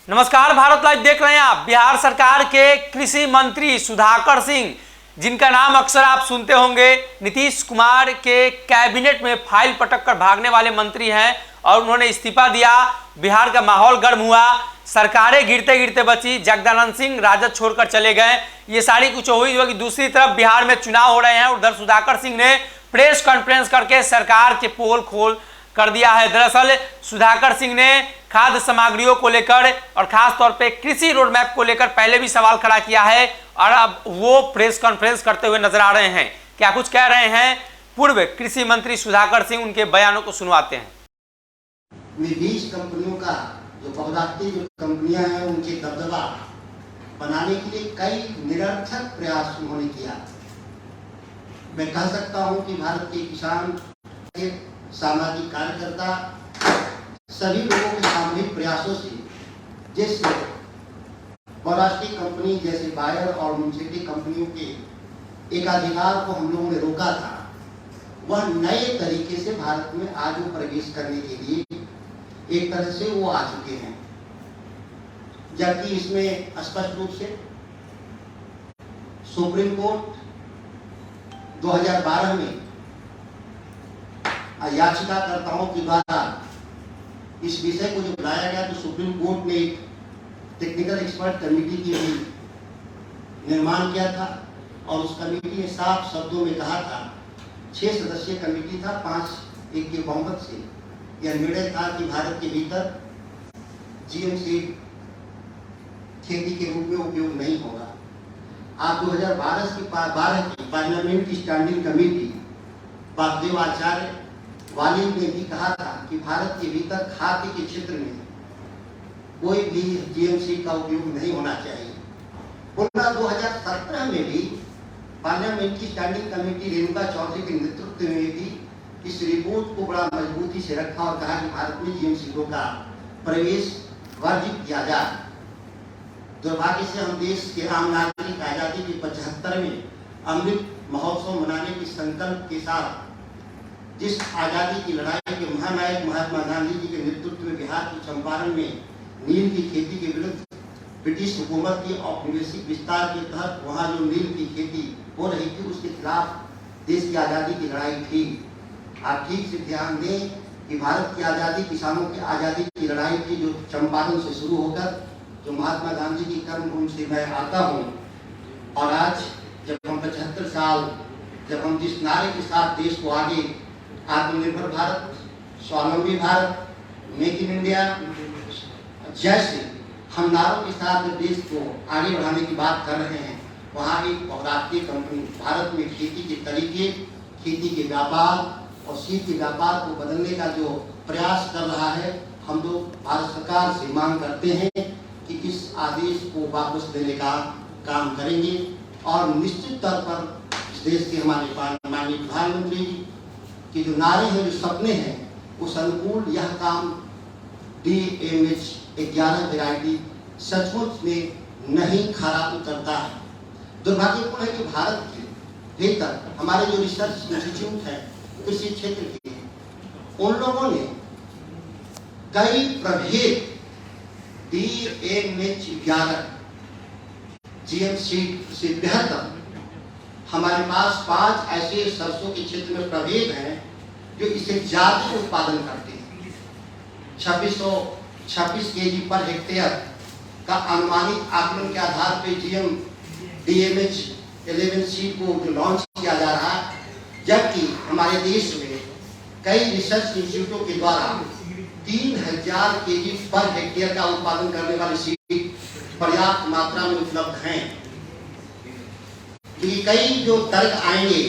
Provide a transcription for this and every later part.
नमस्कार, भारत लाइव देख रहे हैं आप। बिहार सरकार के कृषि मंत्री सुधाकर सिंह, जिनका नाम अक्सर आप सुनते होंगे, नीतीश कुमार के कैबिनेट में फाइल पटक कर भागने वाले मंत्री हैं और उन्होंने इस्तीफा दिया। बिहार का माहौल गर्म हुआ, सरकारें गिरते गिरते बची, जगदानंद सिंह राजद छोड़कर चले गए। ये सारी कुछ हुई जो कि दूसरी तरफ बिहार में चुनाव हो रहे हैं। उधर सुधाकर सिंह ने प्रेस कॉन्फ्रेंस करके सरकार के पोल खोल कर दिया है। दरअसल सुधाकर सिंह ने खाद्य सामग्रियों को लेकर और खास तौर पे कृषि रोड मैप को लेकर पहले भी सवाल खड़ा किया है और अब वो प्रेस कॉन्फ्रेंस करते हुए नजर आ रहे हैं। क्या कुछ कह रहे हैं पूर्व कृषि मंत्री सुधाकर सिंह, उनके बयानों को सुनवाते हैं। बीज कंपनियों का जो बहुराष्ट्रीय जो कंपनियां हैं उनके दबदबा बनाने के लिए कई निरर्थक प्रयास उन्होंने किया। मैं कह सकता हूं कि भारत के किसान, सामाजिक कार्यकर्ता, सभी लोगों के सामूहिक प्रयासों से जिस बहुराष्ट्रीय कंपनी जैसे बायर और म्यूनिसिपल कंपनियों के एकाधिकार को हम लोगों ने रोका था, वह नए तरीके से भारत में आज वो प्रवेश करने के लिए एक तरह से वो आ चुके हैं। जबकि इसमें स्पष्ट रूप से सुप्रीम कोर्ट 2012 में याचिकाकर्ताओं के द्वारा इस विषय को जो बुलाया गया, तो सुप्रीम कोर्ट ने एक टेक्निकल एक्सपर्ट कमेटी की भी निर्माण किया था और उस कमेटी ने साफ शब्दों में कहा था, 6 सदस्यीय कमेटी था, 5-1 के बहुमत से यह निर्णय था कि भारत के भीतर जीएम सीड खेती के रूप में उपयोग नहीं होगा। आप 2012 की पार्लियामेंट की स्टैंडिंग कमेटी वासुदेव आचार्य वाली ने भी कहा था कि भारत के भीतर खाद्य के क्षेत्र में कोई भी जीएमसी का उपयोग नहीं होना चाहिए। पुनः 2017 में भी पार्लियामेंट की स्टैंडिंग कमेटी रेणुका चौधरी के नेतृत्व में भी इस रिपोर्ट को बड़ा मजबूती से रखा और कहा कि भारत में जीएमसीओ का प्रवेश वर्जित किया जाए। दुर्भाग्य से हम देश के आम नागरिक आजादी के 75वें अमृत महोत्सव मनाने के संकल्प के साथ जिस आजादी की लड़ाई के महानायक महात्मा गांधी जी के नेतृत्व में बिहार के चंपारण में नील की खेती के विरुद्ध ब्रिटिश हुकूमत की औपनिवेशिक विस्तार के तहत वहां जो नील की खेती हो रही थी, उसके खिलाफ देश की आजादी की लड़ाई थी। आप ठीक से ध्यान दें कि भारत की आजादी, किसानों की आजादी की लड़ाई थी, जो चंपारण से शुरू होकर जो महात्मा गांधी की कर्मभूमि से मैं आता हूँ। और आज जब हम 75 साल, जब हम जिस नारे के साथ देश को आगे आत्मनिर्भर भारत, स्वावलंबी भारत, मेक इन इंडिया जैसे हम नारों के साथ देश को आगे बढ़ाने की बात कर रहे हैं, वहाँ एक बहुराष्ट्रीय कंपनी भारत में खेती के तरीके, खेती के व्यापार और सीप के व्यापार को बदलने का जो प्रयास कर रहा है, हम लोग भारत सरकार से मांग करते हैं कि इस आदेश को वापस लेने का काम करेंगे। और निश्चित तौर पर इस देश के हमारे माननीय प्रधानमंत्री की जो नारे हैं, जो सपने हैं, उस अनुकूल यह काम DMH 11 वैरायटी सचमुच में नहीं खरा उतरता है। दुर्भाग्यपूर्ण है कि भारत के भीतर हमारे जो रिसर्च इंस्टीट्यूट है कृषि क्षेत्र के, उन लोगों ने कई प्रभेद DMH 11 GM सीड से बेहतर हमारे पास 5 ऐसे सरसों के क्षेत्र में प्रभेद हैं जो इसे ज्यादा उत्पादन करते हैं। 2626 केजी पर हेक्टेयर का अनुमानित आकलन के आधार पर GM DMH 11 सीड को जो लॉन्च किया जा रहा है, जबकि हमारे देश में कई रिसर्च इंस्टीट्यूटों के द्वारा 3000 केजी पर हेक्टेयर का उत्पादन करने वाली सीड पर्याप्त मात्रा में उपलब्ध हैं। कई जो तर्क आएंगे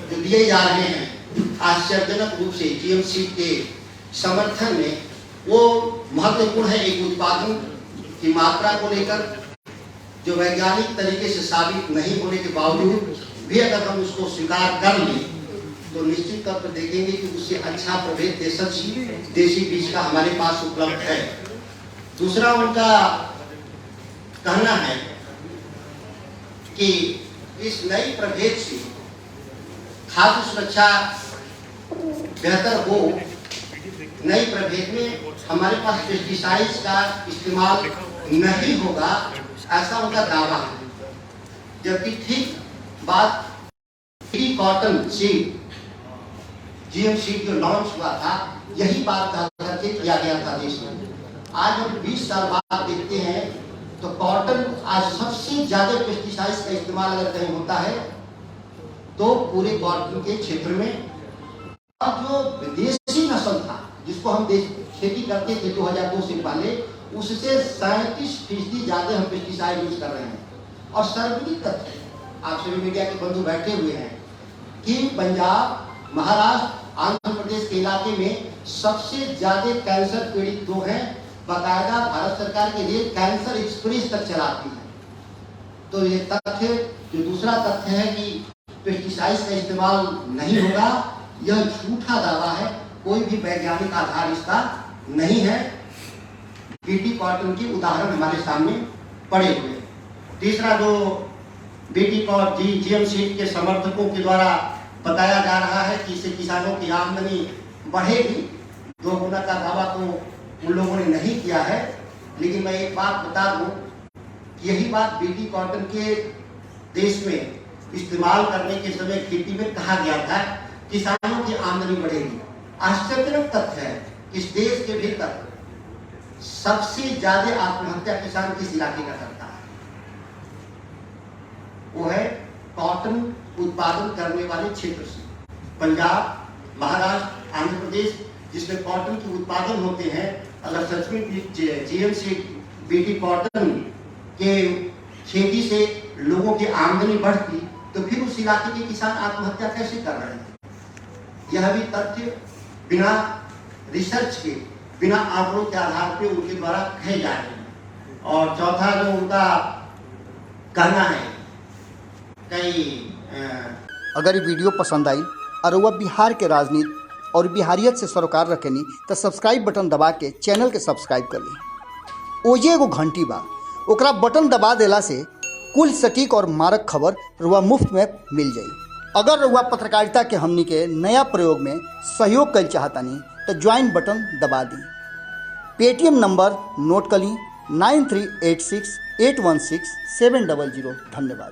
जो दिए जा रहे हैं आश्चर्यजनक रूप से GM सीड के समर्थन में, वो महत्वपूर्ण है। एक उत्पादन की मात्रा को लेकर जो वैज्ञानिक तरीके से साबित नहीं होने के बावजूद भी अगर हम उसको स्वीकार कर लें, तो निश्चित तौर पर देखेंगे कि उससे अच्छा प्रभेद देसी बीज का हमारे पास उपलब्ध है। दूसरा उनका कहना है कि इस नई प्रभेद से खाद्य सुरक्षा बेहतर हो नए प्रभेद में हमारे पास पेस्टिसाइड्स का इस्तेमाल नहीं होगा, ऐसा उनका दावा है। जबकि ठीक बात कॉटन सीड, जीएम सीड जो लॉन्च हुआ था, यही बात करके किया गया था देश में। आज हम 20 साल बाद देखते हैं तो कॉटन आज सबसे ज्यादा पेस्टिसाइड्स का इस्तेमाल अगर कहीं होता है तो पूरे कॉटन के क्षेत्र में। और जो विदेशी नस्ल था जिसको हम खेती करते थे 2002 से पहले, उससे 37% ज्यादा हम पेस्टिसाइड यूज कर रहे हैं। और सार्वजनिक तथ्य, आप सभी मीडिया के बंधु बैठे हुए हैं कि पंजाब, महाराष्ट्र, आंध्र प्रदेश के इलाके में सबसे ज्यादा कैंसर पीड़ित लोग हैं। बाकायदा भारत सरकार के लिए कैंसर एक्सप्रेस तक चलाती है। तो ये तथ्य, जो दूसरा तथ्य है कि पेस्टिसाइड्स का इस्तेमाल नहीं होगा, यह झूठा दावा है, कोई भी वैज्ञानिक आधार इसका नहीं है। बीटी कॉटन के उदाहरण हमारे सामने पड़े हुए हैं। तीसरा जो बीटी कॉटन जीएम सीड के समर्थकों के द्वारा बताया जा रहा है कि इससे किसानों की आमदनी बढ़ेगी, 2 गुना का दावा तो उन लोगों ने नहीं किया है। लेकिन मैं एक बात बता दूं, यही बात बीटी कॉटन के देश में इस्तेमाल करने के समय खेती में कहा गया था, किसानों की आमदनी बढ़ेगी। आश्चर्यजनक तथ्य है, इस देश के भीतर सबसे ज्यादा आत्महत्या किसान किस इलाके का करता है? वो है कॉटन उत्पादन करने वाले क्षेत्र से। पंजाब, महाराष्ट्र, आंध्र प्रदेश, जिसमें कॉटन के उत्पादन होते हैं, अगर सच में जीएम सीड बीटी कॉटन के खेती से लोगों की आमदनी बढ़ती तो फिर उस इलाके के किसान आत्महत्या कैसे कर रहे हैं? यह भी तथ्य बिना रिसर्च के, बिना आंकड़ों के आधार पर उनके द्वारा कहे जा रहे हैं। और चौथा जो उनका कहना है, अगर ये वीडियो पसंद आई और वह बिहार के राजनीति और बिहारियत से सरोकार रखेनी तो सब्सक्राइब बटन दबा के चैनल के सब्सक्राइब कर ली। ओजे एगो घंटी बा, ओकरा बटन दबा देला से कुल सटीक और मारक खबर रुआ मुफ्त में मिल जाई। अगर रुआ पत्रकारिता के हमनी के नया प्रयोग में सहयोग कर चाहतानी तो ज्वाइन बटन दबा दी। पेटीएम नंबर नोट कर ली 9386816700। धन्यवाद।